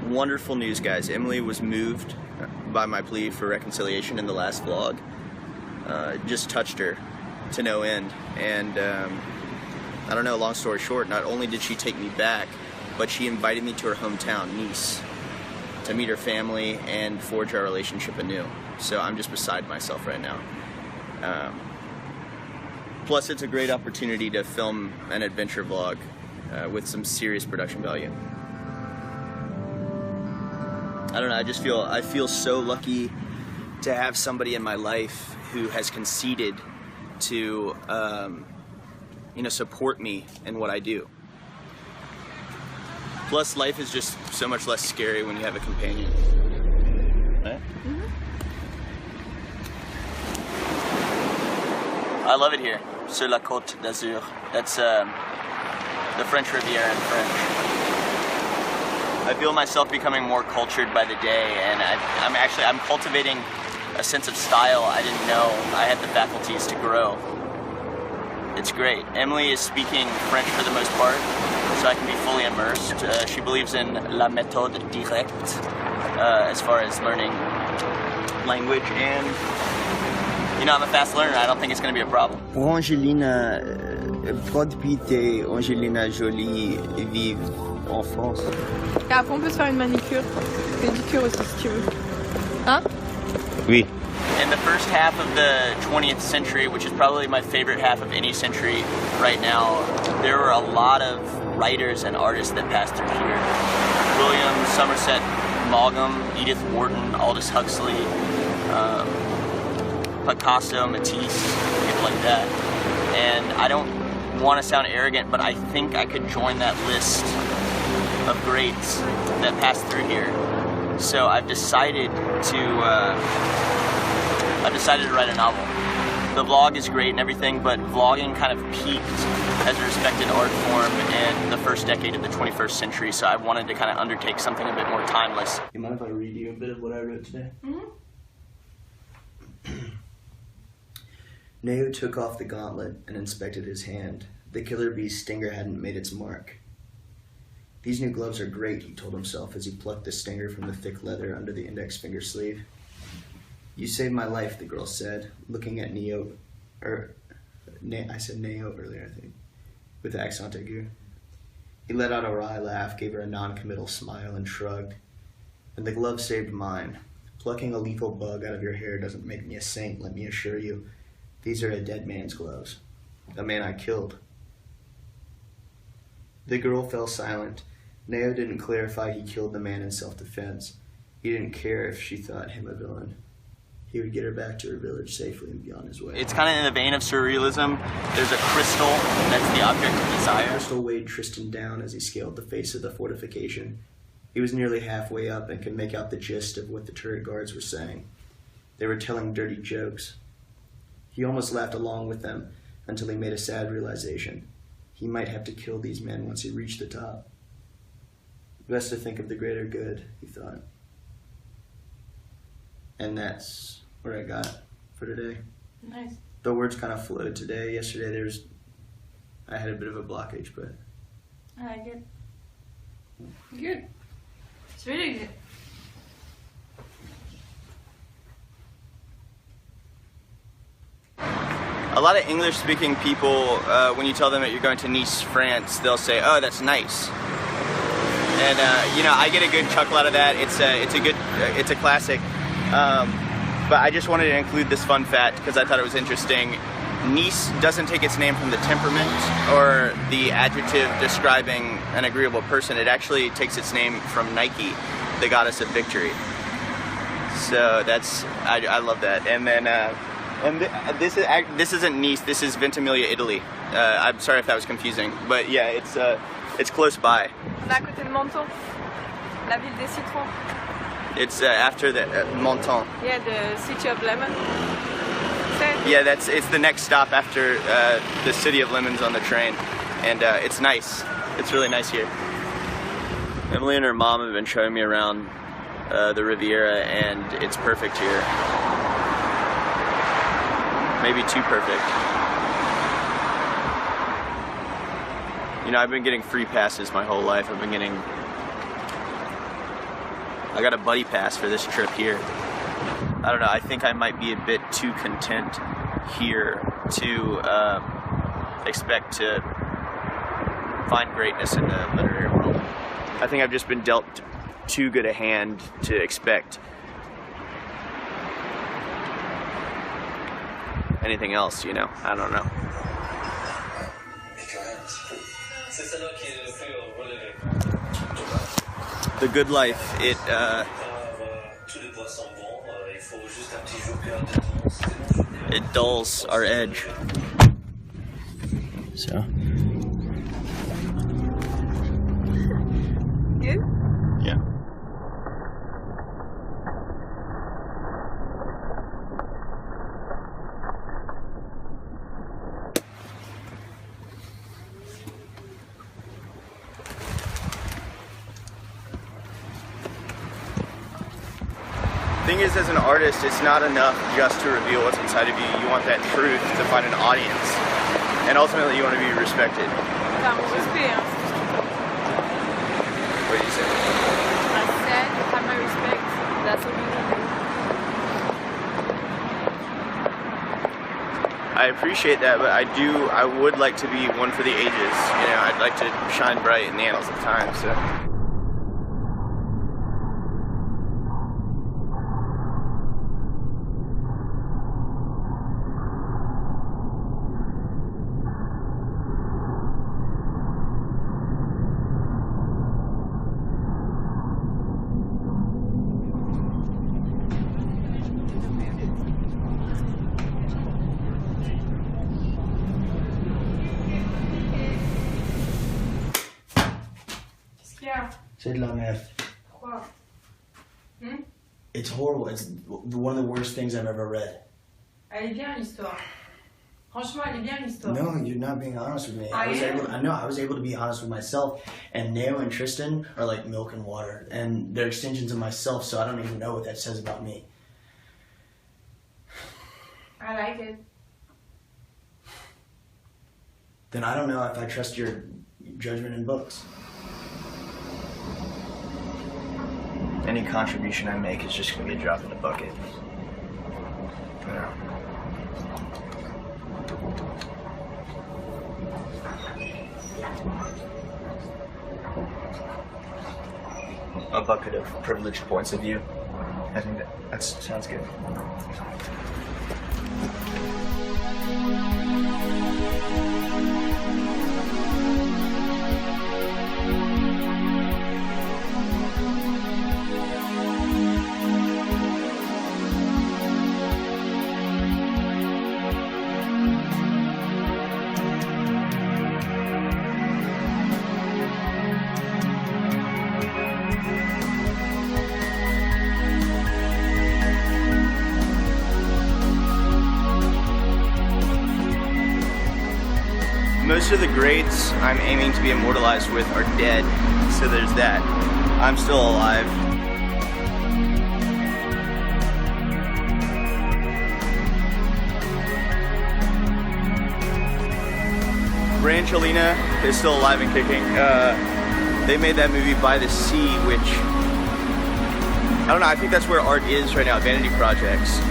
Wonderful news, guys. Emily was moved by my plea for reconciliation in the last vlog. Just touched her to no end. And I don't know, long story short, not only did she take me back, but she invited me to her hometown, Nice, to meet her family and forge our relationship anew. So I'm just beside myself right now. Plus, it's a great opportunity to film an adventure vlog with some serious production value. I don't know, I feel so lucky to have somebody in my life who has conceded to support me in what I do. Plus, life is just so much less scary when you have a companion. Right? Mm-hmm. I love it here. Sur la Côte d'Azur. That's the French Riviera in French. I feel myself becoming more cultured by the day, and I'm cultivating a sense of style I didn't know I had the faculties to grow. It's great. Emily is speaking French for the most part, so I can be fully immersed. She believes in la méthode directe as far as learning language, and I'm a fast learner. I don't think it's going to be a problem. Pour Angelina, Brad Pitt et Angelina Jolie vivent en France. Et après on peut se faire une manicure, pédicure aussi si tu veux. Hein? Oui. In the first half of the 20th century, which is probably my favorite half of any century right now, there were a lot of writers and artists that passed through here. William, Somerset Maugham, Edith Wharton, Aldous Huxley, Picasso, Matisse, people like that. And I don't want to sound arrogant, but I think I could join that list of greats that passed through here. So I've decided to write a novel. The vlog is great and everything, but vlogging kind of peaked as a respected art form in the first decade of the 21st century, so I wanted to kind of undertake something a bit more timeless. You mind if I read you a bit of what I wrote today? Mm-hmm. Neo took off the gauntlet and inspected his hand. The killer bee's stinger hadn't made its mark. These new gloves are great, he told himself as he plucked the stinger from the thick leather under the index finger sleeve. You saved my life, the girl said, looking at Neo, I said Neo earlier, I think, with accent aigu. He let out a wry laugh, gave her a non-committal smile, and shrugged. And the glove saved mine. Plucking a lethal bug out of your hair doesn't make me a saint, let me assure you. These are a dead man's gloves. A man I killed. The girl fell silent. Neo didn't clarify he killed the man in self-defense. He didn't care if she thought him a villain. He would get her back to her village safely and be on his way. It's kind of in the vein of surrealism. There's a crystal that's the object of desire. The crystal weighed Tristan down as he scaled the face of the fortification. He was nearly halfway up and could make out the gist of what the turret guards were saying. They were telling dirty jokes. He almost laughed along with them until he made a sad realization. He might have to kill these men once he reached the top. Best to think of the greater good, he thought. And that's what I got for today. Nice. The words kind of flowed today. Yesterday I had a bit of a blockage, but... I like it. Good. It's really good. A lot of English-speaking people, when you tell them that you're going to Nice, France, they'll say, "Oh, that's nice." And I get a good chuckle out of that. It's a classic. But I just wanted to include this fun fact because I thought it was interesting. Nice doesn't take its name from the temperament or the adjective describing an agreeable person. It actually takes its name from Nike, the goddess of victory. So I love that. And then. This isn't Nice. This is Ventimiglia, Italy. I'm sorry if that was confusing, but yeah, it's close by. On est à côté de Menton, la ville des citrons. It's after the Menton. Yeah, the city of lemon. Yeah, it's the next stop after the city of lemons on the train, and it's nice. It's really nice here. Emily and her mom have been showing me around the Riviera, and it's perfect here. Maybe too perfect. I've been getting free passes my whole life. I've been getting I got a buddy pass for this trip here. I don't know, I think I might be a bit too content here to expect to find greatness in the literary world. I think I've just been dealt too good a hand to expect anything else, you know? I don't know. The good life, it dulls our edge. So. Good? Yeah. Thing is, as an artist, it's not enough just to reveal what's inside of you. You want that truth to find an audience. And ultimately, you want to be respected. T'as mon respect, hein. What did you say? I said, have my respect. That's what we do. I appreciate that, but I would like to be one for the ages. You know, I'd like to shine bright in the annals of time, so. Yeah. C'est de la merde. Quoi? Hmm? It's horrible. It's one of the worst things I've ever read. Elle est bien l'histoire. Franchement, elle est bien l'histoire. No, you're not being honest with me. I am. I was able to be honest with myself. And Neo and Tristan are like milk and water, and they're extensions of myself. So I don't even know what that says about me. I like it. Then I don't know if I trust your judgment in books. Any contribution I make is just going to be a drop in the bucket. Yeah. A bucket of privileged points of view. I think that sounds good. Most of the greats I'm aiming to be immortalized with are dead, so there's that. I'm still alive. Brangelina is still alive and kicking. They made that movie By the Sea, which, I don't know, I think that's where art is right now, vanity projects.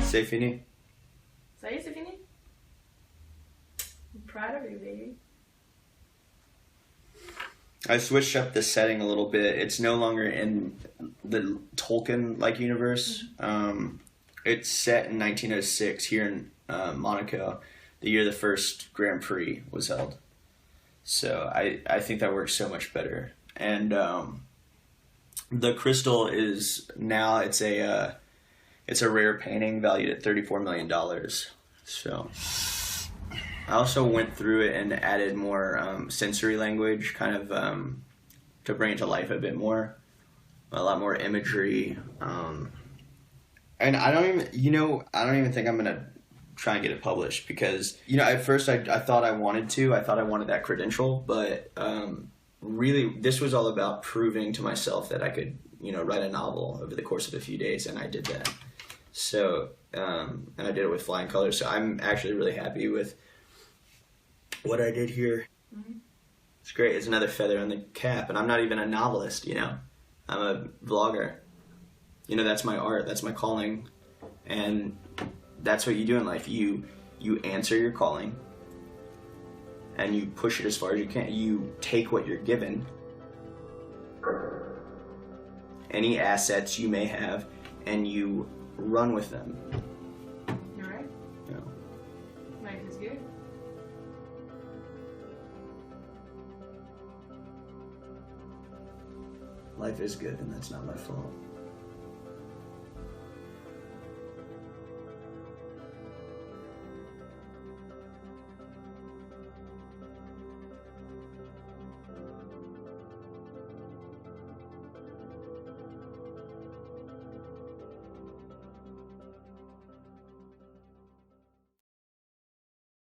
C'est fini. Ça y est, c'est fini? I'm proud of you, baby. I switched up the setting a little bit. It's no longer in the Tolkien-like universe. It's set in 1906 here in Monaco, the year the first Grand Prix was held. So I think that works so much better. And the crystal is now, it's a rare painting valued at $34 million. So I also went through it and added more sensory language, kind of to bring it to life a bit more. A lot more imagery. And I don't even think I'm gonna try and get it published because, at first I thought I wanted that credential, but really this was all about proving to myself that I could, write a novel over the course of a few days, and I did that. So, and I did it with flying colors, so I'm actually really happy with what I did here. Mm-hmm. It's great. It's another feather in the cap. And I'm not even a novelist, you know. I'm a vlogger. You know, that's my art. That's my calling. And that's what you do in life. You answer your calling. And you push it as far as you can. You take what you're given, any assets you may have, and you run with them. You're right. You know. Life is good. Life is good, and that's not my fault.